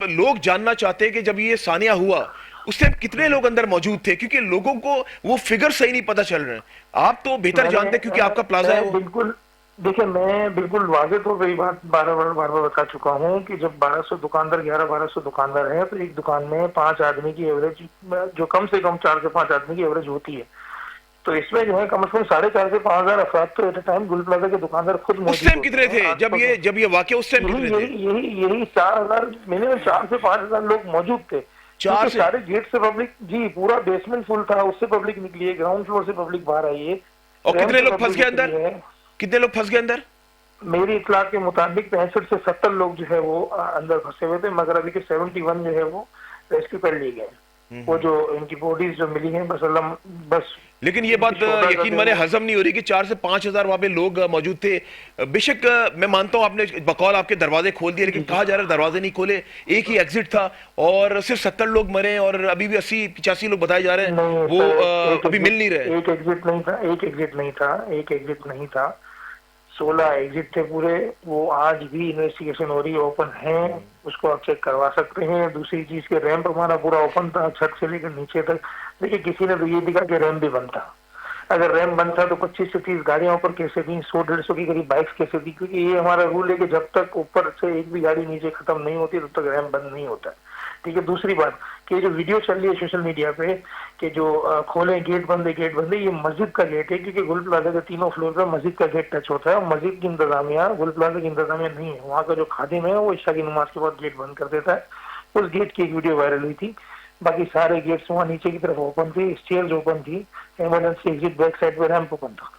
लोग जानना चाहते हैं कि जब ये सानिया हुआ उस टाइम कितने लोग अंदर मौजूद थे, क्योंकि लोगों को वो फिगर सही नहीं पता चल रहे हैं। आप तो बेहतर मैंने जानते हैं क्योंकि आपका प्लाजा है मैं वो। बिल्कुल, देखिए मैं बिल्कुल वाजे तो वही बात बार बार बता चुका हूँ कि जब 1200 दुकानदार, 11-1200 दुकानदार हैं, तो एक दुकान में 5 आदमी की एवरेज, जो कम से कम 4 से 5 आदमी की एवरेज होती है। तो इसमें जो है कम से कम 4,500 से 5,000 अफराद तो एट ए टाइम गुल प्लाजा के दुकानदार खुद उस मौजूद टाइम होते कितने हैं। थे आस पास जब ये वाकया, उस टाइम यही कितने थे? यही यही यही 4,000, मिनिमम 4 से 5 हजार लोग मौजूद थे, चार क्योंकि से सारे गेट से पब्लिक, जी पूरा बेसमेंट फुल था, उससे पब्लिक निकली है, ग्राउंड फ्लोर से पब्लिक बाहर आई है, और रैंप कितने से लोग फंस पब्लिक गए उतरी अंदर? है। कितने लोग फंस गए अंदर? मेरी इतला के मुताबिक 65 से 70 लोग जो है वो अंदर फंसे हुए थे, मगर अभी के 71 जो है वो रेस्क्यू कर लिए गए। वो जो इनकी बॉडीज जो मिली हैं, बस अल्लाह, बस लेकिन ये इनकी बात शोहदा कर यकीन दे माने वो। हजम नहीं हो रही कि 4 से 5 हजार वहां पे लोग मौजूद थे। बेशक मैं मानता हूं आपने बकौल आपके दरवाजे खोल दिए, लेकिन जी जी। कहा जा रहा है दरवाजे नहीं खोले, एक ही एग्जिट था और सिर्फ 70 लोग मरे और अभी भी 80-85 लोग बताए जा रहे हैं। नहीं वो सर, एक अभी मिल नहीं रहे। एग्जिट, एक एग्जिट नहीं था, एक एग्जिट नहीं था, एक एग्जिट नहीं था, 16 एग्जिट थे पूरे। वो आज भी इन्वेस्टिगेशन हो रही है, ओपन है, उसको आप चेक करवा सकते हैं। दूसरी चीज के रैंप हमारा पूरा ओपन था, छत से लेकर नीचे तक। देखिए किसी ने तो ये दिखा कि रैंप भी बंद था। अगर रैंप बंद था तो 25 से 30 गाड़ियां ऊपर कैसे थी, 100-150 की करीब बाइक्स कैसे थी, क्योंकि ये हमारा रूल है कि जब तक ऊपर से एक भी गाड़ी नीचे खत्म नहीं होती तब तक रैंप बंद नहीं होता। ठीक है, दूसरी बात कि जो वीडियो चल रही है सोशल मीडिया पे कि जो खोले गेट बंद है, गेट बंद है, ये मस्जिद का गेट है, क्योंकि गुल प्लाजा के तीनों फ्लोर पे मस्जिद का गेट टच होता है, और मस्जिद की इंतजामिया गुल प्लाजा की इंतजामिया नहीं है। वहाँ का जो खादिम है वो ईशा की नमाज के बाद गेट बंद कर देता है। उस गेट की एक वीडियो वायरल हुई थी। बाकी सारे गेट्स वहाँ नीचे की तरफ ओपन थे, स्टेयर्स ओपन थी, इमरजेंसी एग्जिट बैक साइड पे रैंप ओपन था।